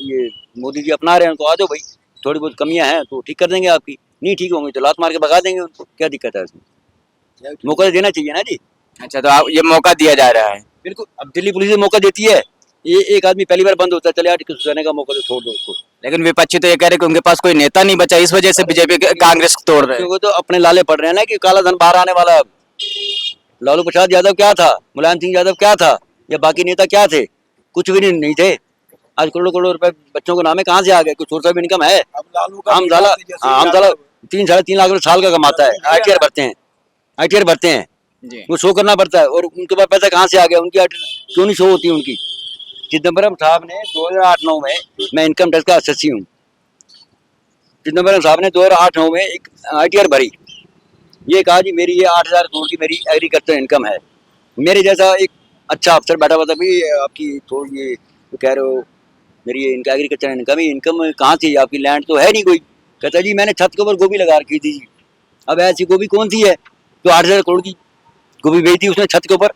ये मोदी जी अपना रहे हैं उनको, आ जाओ भाई, थोड़ी बहुत कमियां हैं तो ठीक कर देंगे आपकी, नहीं ठीक होंगी तो लात मार के भगा देंगे उनको, क्या दिक्कत है इसमें? मौका तो देना चाहिए ना जी। अच्छा, तो आप ये मौका दिया जा रहा है? बिल्कुल, अब दिल्ली पुलिस मौका देती है, ये एक आदमी पहली बार बंद होता है, चले यार किस रहने का मौका तो छोड़ दो उसको। लेकिन विपक्षी तो ये कह रहे कि उनके पास कोई नेता नहीं बचा, इस वजह से बीजेपी कांग्रेस को तोड़ रहे हैं। वो तो अपने लाले पड़ रहे हैं ना कि काला धन बाहर आने वाला है। अब लालू प्रसाद यादव क्या था, मुलायम सिंह यादव क्या था, या बाकी नेता क्या थे? कुछ भी नहीं थे। आज करोड़ों करोड़ रुपए बच्चों को नामे कहाँ से आ गए? कुछ सोर्स ऑफ इनकम है? अब लालू का आम साला 3-3.5 लाख रुपए साल का कमाता है, आईटीआर भरते हैं, जी। वो शो करना पड़ता है, और उनके पास पैसा कहाँ से आ गया? उनकी क्यों नहीं शो होती उनकी? चिदम्बरम साहब ने 2008-9 में, मैं इनकम टैक्स का एसएससी हूँ, चिदम्बरम साहब ने 2008-9 में एक आईटीआर भरी, ये कहा जी मेरी ये 8,000 करोड़ की मेरी एग्रीकल्चर इनकम है। मेरे जैसा एक अच्छा अफसर बैठा हुआ था, भाई आपकी थोड़ी ये तो कह रहे हो मेरी ये इनका एग्रीकल्चर इनकम कहाँ से? आपकी लैंड तो है नहीं कोई। कहता जी मैंने छत के ऊपर गोभी लगा रखी थी जी। अब ऐसी गोभी कौन सी है जो 8,000 करोड़ की गोभी बेची थी उसने छत के ऊपर?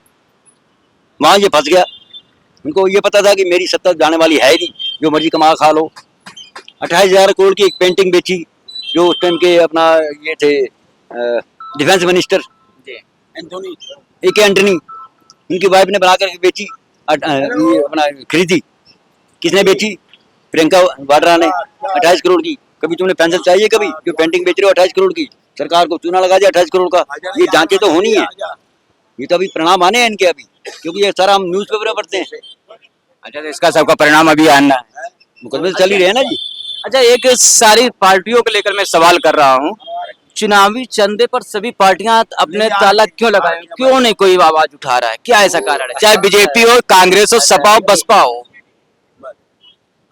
वहाँ ये फंस गया। उनको ये पता था कि मेरी सत्ता जाने वाली है नहीं, जो मर्जी कमा खा लो। 28,000 करोड़ की एक पेंटिंग बेची, जो उस टाइम के अपना ये थे डिफेंस मिनिस्टर एंथोनी, ए के एंटनी, उनकी वाइफ ने बना कर बेची, ये अपना खरीदी। किसने बेची? प्रियंका वाड्रा ने, 28 करोड़ की। कभी तुमने पेंशन चाहिए कभी? जो पेंटिंग बेच रहे हो 28 करोड़ की, सरकार को चूना लगा दिया 28 करोड़ का। ये जांचें तो होनी है, ये तो अभी परिणाम आने हैं इनके अभी, क्योंकि ये सारा हम न्यूज पेपर में पढ़ते हैं। अच्छा, तो इसका सबका परिणाम अभी आना है। मुकदमे तो चल ही रहे हैं ना जी। अच्छा, एक सारी पार्टियों को लेकर मैं सवाल कर रहा हूँ, चुनावी चंदे पर सभी पार्टियां अपने ताला क्यों लगाए? क्यों नहीं कोई आवाज उठा रहा है? क्या ऐसा कारण है? चाहे बीजेपी हो, कांग्रेस हो, सपा हो, बसपा हो।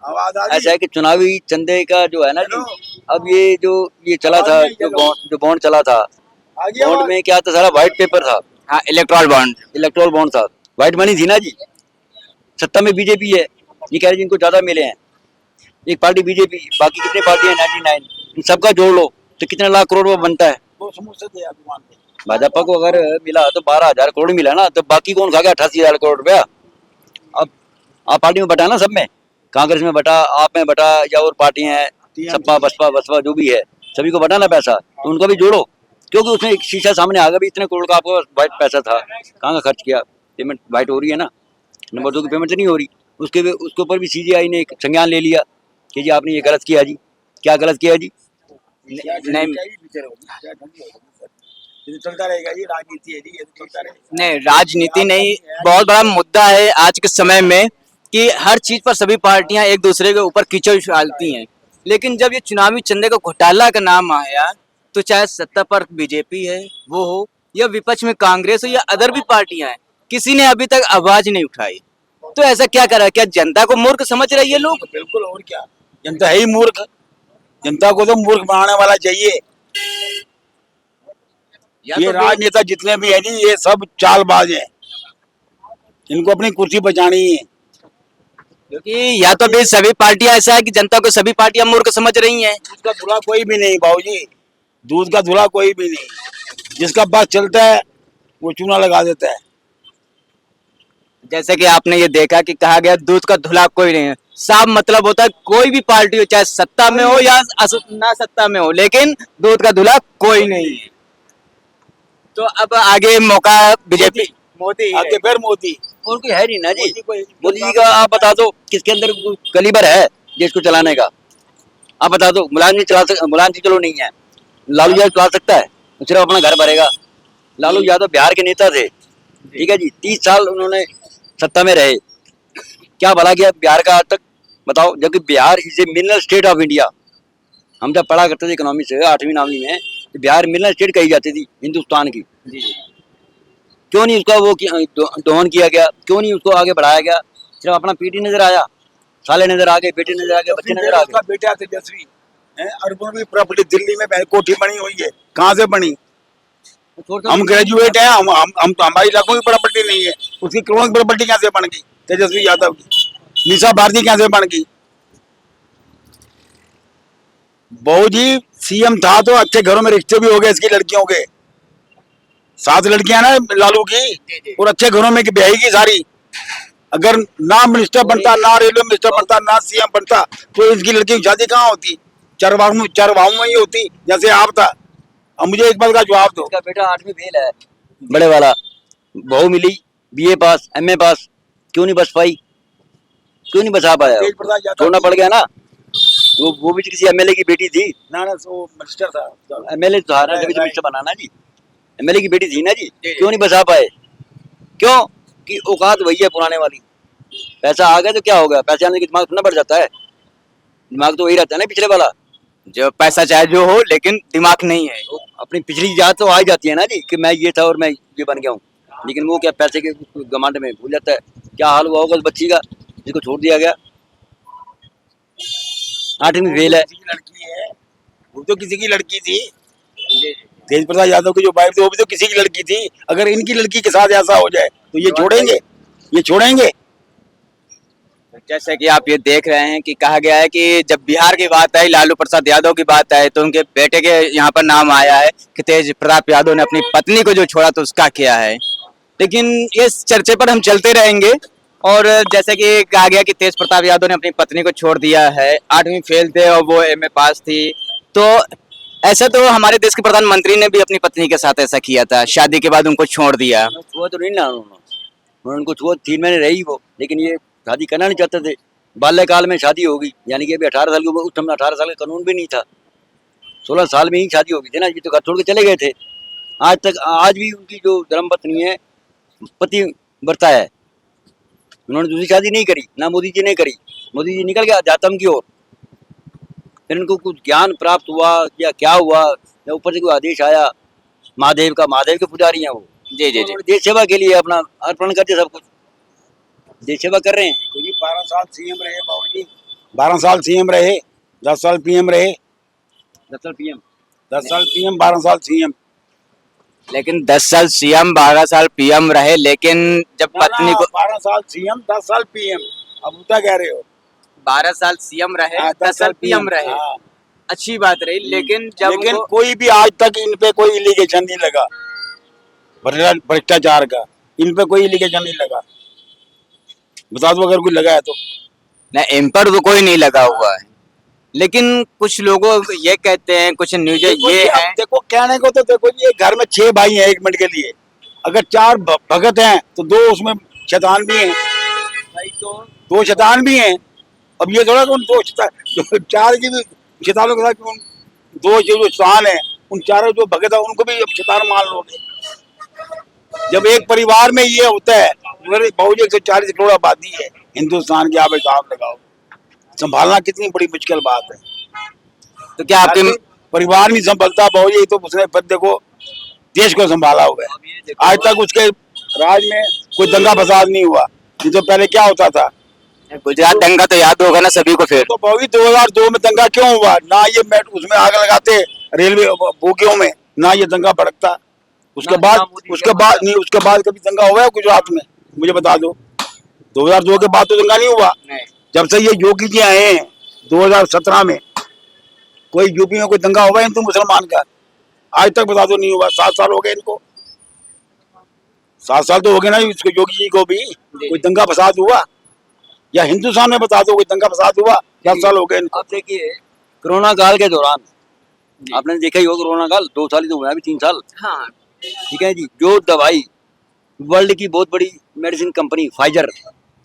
आवाज आ ऐसा है कि चुनावी चंदे का जो है ना जी, अब ये चला था, जो बॉन्ड चला था, बॉन्ड में क्या था? सारा व्हाइट पेपर था। हाँ, इलेक्ट्रॉल बॉन्ड था, व्हाइट मनी थी ना जी। सत्ता में बीजेपी है, ये कह रहे जिनको ज्यादा मिले हैं, एक पार्टी बीजेपी, बाकी कितने पार्टी है 99, इन सबका जोड़ लो तो कितने लाख करोड़ रुपया बनता है? भाजपा को अगर मिला तो 12,000 करोड़ मिला ना, तो बाकी कौन खा गया 88,000 करोड़ रुपया? अब आप पार्टी में बटा ना, सब में, कांग्रेस में बटा, आप में बटा, या और पार्टियां हैं, सपा बसपा जो भी है, सभी को बटा ना पैसा, तो उनको भी जोड़ो। क्योंकि उसमें एक शीशा सामने आ गया, भी इतने करोड़ का आपको व्हाइट पैसा था, कहाँ का खर्च किया? पेमेंट व्हाइट हो रही है ना, नंबर 2 की पेमेंट नहीं हो रही। उसके ऊपर भी सीजीआई ने एक संज्ञान ले लिया कि जी आपने ये गलत किया जी। क्या गलत किया जी? नहीं, चलता रहेगा, ये राजनीति है जी, ये तो चलता रहेगा। नहीं, राजनीति नहीं, बहुत बड़ा मुद्दा है आज के समय में कि हर चीज पर सभी पार्टियां एक दूसरे के ऊपर कीचड़ डालती हैं। लेकिन जब ये चुनावी चंदे का घोटाला का नाम आया, तो चाहे सत्ता पर बीजेपी है वो हो, या विपक्ष में कांग्रेस हो, या अदर भी पार्टियां हैं, किसी ने अभी तक आवाज नहीं उठाई। तो ऐसा क्या करा? क्या जनता को मूर्ख समझ रही है लोग? बिल्कुल, और क्या, जनता है ही मूर्ख। जनता को तो मूर्ख बनाने वाला चाहिए। ये तो राजनेता जितने भी है जी, ये सब चालबाज हैं, इनको अपनी कुर्सी बचानी है। क्योंकि या तो भी सभी पार्टियां ऐसा है कि जनता को सभी पार्टियां मूर्ख समझ रही हैं। दूध का धुला कोई भी नहीं बाबूजी, दूध का धुला कोई भी नहीं। जिसका बस चलता है वो चूना लगा देता है। जैसे कि आपने ये देखा कि कहा गया दूध का धुला कोई नहीं है, साफ मतलब होता है कोई भी पार्टी हो, चाहे सत्ता में हो या ना सत्ता में हो, लेकिन दूध का धुला कोई नहीं है। तो अब आगे मौका बीजेपी, मोदी आगे फिर मोदी। और कोई है नहीं ना जी। मोदी जी का आप बता दो किसके अंदर कलीबर है देश को चलाने का, आप बता दो। मुलायम जी चलो नहीं है, लालू यादव चला सकता है, वो सिर्फ अपना घर भरेगा। लालू यादव बिहार के नेता थे, ठीक है जी, 30 साल उन्होंने सत्ता में रहे, क्या भला किया बिहार का आज तक बताओ। जबकि Bihar is a mineral state of India. हम जब पढ़ा करते थे इकोनॉमी से 8वीं 9वीं में, तो बिहार मिनरल स्टेट कही जाती थी हिंदुस्तान की। क्यों नहीं उसका वो दोहन किया गया, क्यों नहीं उसको आगे बढ़ाया गया? सिर्फ अपना पीटी नजर आया, साले नजर आ गए, बेटे नजर आ गए, बच्चे नजर आ गए। बेटा तेजस्वी है, अरबों की प्रॉपर्टी दिल्ली में कोठी बनी हुई है, कहाँ से बनी? हम ग्रेजुएट हैं, हम तो हमारी लाखों की प्रॉपर्टी नहीं है, उसकी करोड़ों की प्रॉपर्टी कैसे बन गई तेजस्वी यादव की? निशा भारती कैसे बन गई? बहू जी सीएम था तो अच्छे घरों में रिश्ते भी हो गए इसकी लड़कियों के, 7 लड़कियां ना लालू की, और अच्छे घरों में ब्याही की सारी। अगर ना मिनिस्टर बनता, ना रेलवे मिनिस्टर बनता, ना सीएम बनता, तो इसकी लड़की की शादी कहाँ होती? चरवाहू में ही होती जैसे आप था। अब मुझे एक बात का जवाब दो। इसका बेटा 8वीं फेल है, बड़े वाला, बहू मिली बीए पास, एमए पास, क्यों नहीं बच पाई? क्यों नहीं बचा पाया? छोड़ना पड़ गया ना। वो भी किसी एमएलए की बेटी थी ना, वो मिनिस्टर था, एमएलए तो था ना, जब मिनिस्टर बनाना जी, एमएलए की बेटी थी ना जी। क्यों नहीं बचा पाए? क्यों कि औकात वही है पुराने वाली। पैसा आ गया तो क्या हो गया, पैसे आने के दिमाग थोड़ा बढ़ जाता है, दिमाग तो वही रहता है ना पिछले वाला। जो पैसा चाहे जो हो, लेकिन दिमाग नहीं है। अपनी पिछली याद तो आ ही जाती है ना जी, कि मैं ये था और मैं ये बन गया हूँ, लेकिन वो क्या पैसे के घमंड में भूल जाता है क्या हाल हुआ होगा उस बच्ची का जिसको छोड़ दिया गया। 8वीं फेल है। लड़की है, वो तो किसी की लड़की थी। तेज प्रताप यादव की जो वाइफ थी वो भी तो किसी की लड़की थी। अगर इनकी लड़की के साथ ऐसा हो जाए तो ये छोड़ेंगे? ये छोड़ेंगे? जैसे कि आप ये देख रहे हैं कि कहा गया है कि जब बिहार की बात आई, लालू प्रसाद यादव की बात आई, तो उनके बेटे के यहाँ पर नाम आया है कि तेज प्रताप यादव ने अपनी पत्नी को जो छोड़ा तो उसका किया है। लेकिन इस चर्चे पर हम चलते रहेंगे। और जैसे कि कहा गया कि तेज प्रताप यादव ने अपनी पत्नी को छोड़ दिया है, 8वीं फेल थे और वो एमए पास थी, तो ऐसा तो हमारे देश के प्रधानमंत्री ने भी अपनी पत्नी के साथ ऐसा किया था, शादी के बाद उनको छोड़ दिया। वो तो नहीं ना उनको छुआ, 3 महीने रही वो, लेकिन ये शादी करना नहीं चाहते थे। बाल्यकाल में शादी होगी, यानी कि अभी 18 साल की उम्र, उस समय 18 साल का कानून भी नहीं था, 16 साल में ही शादी होगी थी ना। ये तो घर छोड़ के चले गए थे। आज भी उनकी जो धर्मपत्नी है, पति व्रता है, उन्होंने दूसरी शादी नहीं करी, ना मोदी जी ने करी। मोदी जी निकल गया अध्यात्म की ओर, फिर इनको कुछ ज्ञान प्राप्त हुआ या क्या हुआ, या ऊपर से कोई आदेश आया महादेव का, महादेव के पुजारी हैं वो। जी जी जी। देश सेवा के लिए अपना अर्पण करते, सब कुछ देश सेवा कर रहे हैं। 12 साल सीएम रहे बाबू जी, 12 साल सीएम रहे, 10 साल पीएम रहे, 10 साल पीएम, 10 साल पीएम, 12 साल सीएम। लेकिन 10 साल सीएम 12 साल पीएम रहे, लेकिन जब पत्नी को 12 साल सीएम 10 साल पीएम, अब उल्टा कह रहे हो। 12 साल सीएम रहे, हाँ, 10 साल पीएम रहे, हाँ। अच्छी बात रही। लेकिन जब कोई भी आज तक इन पे कोई एलिगेशन नहीं लगा भ्रष्टाचार का, इन पे कोई एलिगेशन नहीं लगा। बता दो अगर कोई लगा है तो। न इन पर तो कोई नहीं लगा हुआ है, लेकिन कुछ लोगों ये कहते हैं, कुछ न्यूज ये है। देखो कहने को तो देखो, ये घर में 6 भाई हैं, 1 मिनट के लिए अगर 4 भगत हैं तो 2 उसमें शैतान भी हैं, 2 शैतान भी हैं। अब ये थोड़ा कि उन 4 की भी शैतानों के साथ 2 जो शैतान है, उन 4 जो भगत है उनको भी अब शैतान मान लोगे। जब एक परिवार में ये होता है, बहुत 140 करोड़ आबादी है हिंदुस्तान की, आप हिसाब लगाओ, संभालना कितनी बड़ी मुश्किल बात है। तो क्या आपके परिवार नहीं संभलता बहुत, ये तो उसने फिर देखो देश को संभाला हुआ है। आज तक उसके राज में कोई दंगा फसाद नहीं हुआ, नहीं तो पहले क्या होता था। गुजरात दंगा तो याद होगा ना सभी को। फिर तो बहुत 2002 में दंगा क्यों हुआ? ना ये उसमें आग लगाते रेलवे बोगियों में, ना ये दंगा भड़कता। उसके बाद कभी दंगा हुआ है गुजरात में? मुझे बता दो। 2002 के बाद तो दंगा नहीं हुआ। जब से ये योगी जी आए हैं 2017 में, कोई यूपी में कोई दंगा हुआ है हिंदू मुसलमान का? आज तक बता दो, नहीं हुआ। 7 साल हो गए इनको, 7 साल तो हो गए ना इसको, योगी जी को भी। कोई दंगा फसाद हुआ? या हिंदुस्तान में बता दो कोई दंगा फसाद हुआ? 10 साल हो गए इनको। आप देखिए कोरोना काल के दौरान आपने देखा ही होगा, कोरोना काल 2 साल ही तो हुआ, अभी 3 साल। हाँ ठीक है जी, जो दवाई वर्ल्ड की बहुत बड़ी मेडिसिन कंपनी फाइजर,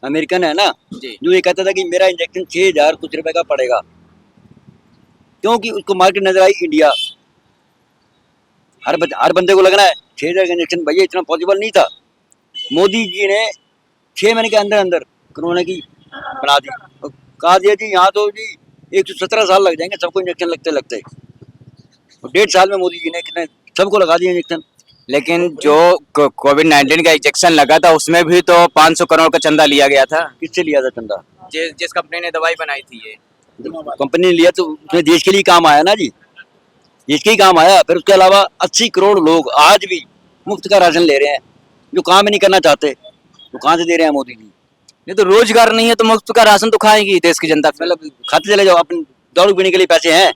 अमेरिकन है ना, जी। जो ये कहता था कि मेरा इंजेक्शन 6,000 कुछ रुपए का पड़ेगा, क्योंकि उसको मार्केट नजर आई इंडिया। हर बंदे को लगना है 6,000 का इंजेक्शन, भैया इतना पॉसिबल नहीं था। मोदी जी ने 6 महीने के अंदर अंदर कोरोना की बना दी और कहा दिया जी यहाँ तो जी 117 साल लग जाएंगे सबको इंजेक्शन लगते लगते, और 1.5 साल में मोदी जी ने कितने सबको लगा दिया इंजेक्शन। लेकिन जो कोविड-19 का इंजेक्शन लगा था उसमें भी तो 500 करोड़ का चंदा लिया गया था। किससे लिया था चंदा? जिस कंपनी ने दवाई बनाई थी ये। कंपनी ने लिया तो उसमें देश के लिए काम आया ना जी, देश के ही काम आया। फिर उसके अलावा 80 करोड़ लोग आज भी मुफ्त का राशन ले रहे हैं, जो काम ही नहीं करना चाहते, तो कहाँ से दे रहे हैं मोदी जी? ये तो रोजगार नहीं है तो मुफ्त का राशन तो खाएगी देश की जनता। मतलब खाते चले जाओ, अपने दारू पीने के लिए पैसे हैं,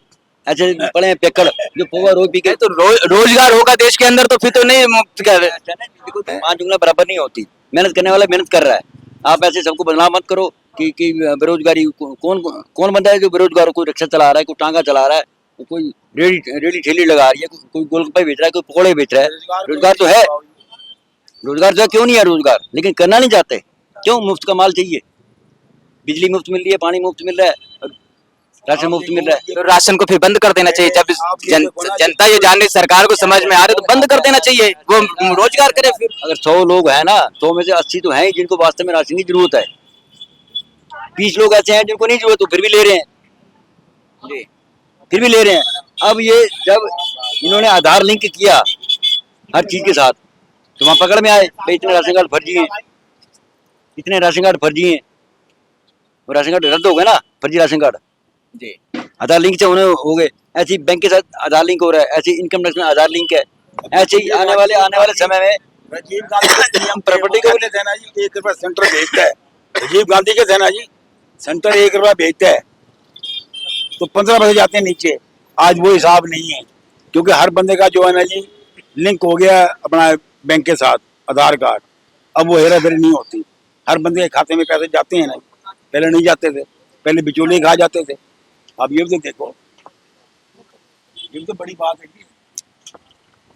ऐसे पड़े हैं पेकड़ जो पोवा रोज पी के। तो रोजगार होगा देश के अंदर तो फिर तो नहीं मुफ्त का। देखो 5 उंगलियां बराबर नहीं होती, मेहनत करने वाला मेहनत कर रहा है। आप ऐसे सबको बदनाम मत करो कि बेरोजगारी, कौन बंदा है जो बेरोजगार हो? कोई रिक्शा चला रहा है, कोई टांगा चला रहा है, कोई रेडी ठेली लगा रही है, कोई गोलगप्पे बेच रहा है, कोई पकौड़े बेच रहा है। रोजगार तो है, रोजगार जो है, क्यों नहीं है रोजगार? लेकिन करना नहीं चाहते, क्यों? मुफ्त का माल चाहिए, बिजली मुफ्त मिल रही है, पानी मुफ्त मिल रहा है, राशन मुफ्त मिल रहा है। तो राशन को फिर बंद कर देना चाहिए। जब जनता ये जानने सरकार को समझ में आ रही तो बंद कर देना चाहिए, वो रोजगार करे। फिर अगर 100 लोग हैं ना, 100 में से 80 तो हैं ही जिनको वास्तव में राशन की जरूरत है। 20 लोग ऐसे हैं जिनको नहीं जरूरत, तो फिर भी ले रहे हैं जी, फिर भी ले रहे हैं। अब ये जब इन्होंने आधार लिंक किया हर चीज के साथ, तो वहां पकड़ में आए भाई इतने राशन कार्ड फर्जी हैं, इतने राशन कार्ड फर्जी हैं, वो राशन कार्ड रद्द हो गए ना, फर्जी राशन कार्ड जी। आधार लिंक से उन्हें हो गए। ऐसे ही बैंक के साथ आधार लिंक हो रहा है, ऐसे इनकम टैक्स में आधार लिंक है, ऐसे ही आने वाले समय में राजीव गांधी हम प्रॉपर्टी को लेते हैं ना जी, 1 रुपया सेंटर भेजता है। राजीव गांधी के थे ना जी, सेंटर 1 रुपया भेजता है तो 15 पैसे जाते हैं नीचे। आज वो हिसाब नहीं है, क्योंकि हर बंदे का जो है ना जी लिंक हो गया अपना बैंक के साथ आधार कार्ड। अब वो हेरा फेरी नहीं होती, हर बंदे के खाते में पैसे जाते हैं ना, पहले नहीं जाते थे, पहले बिचौलिए खा जाते थे। अब ये भी तो देखो, ये तो बड़ी बात है जी।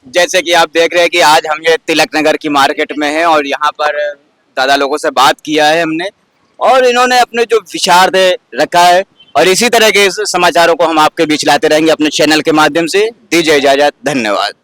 जैसे कि आप देख रहे हैं कि आज हम ये तिलक नगर की मार्केट में हैं और यहाँ पर दादा लोगों से बात किया है हमने, और इन्होंने अपने जो विचार थे रखा है, और इसी तरह के समाचारों को हम आपके बीच लाते रहेंगे अपने चैनल के माध्यम से। दीजिए इजाजत, धन्यवाद।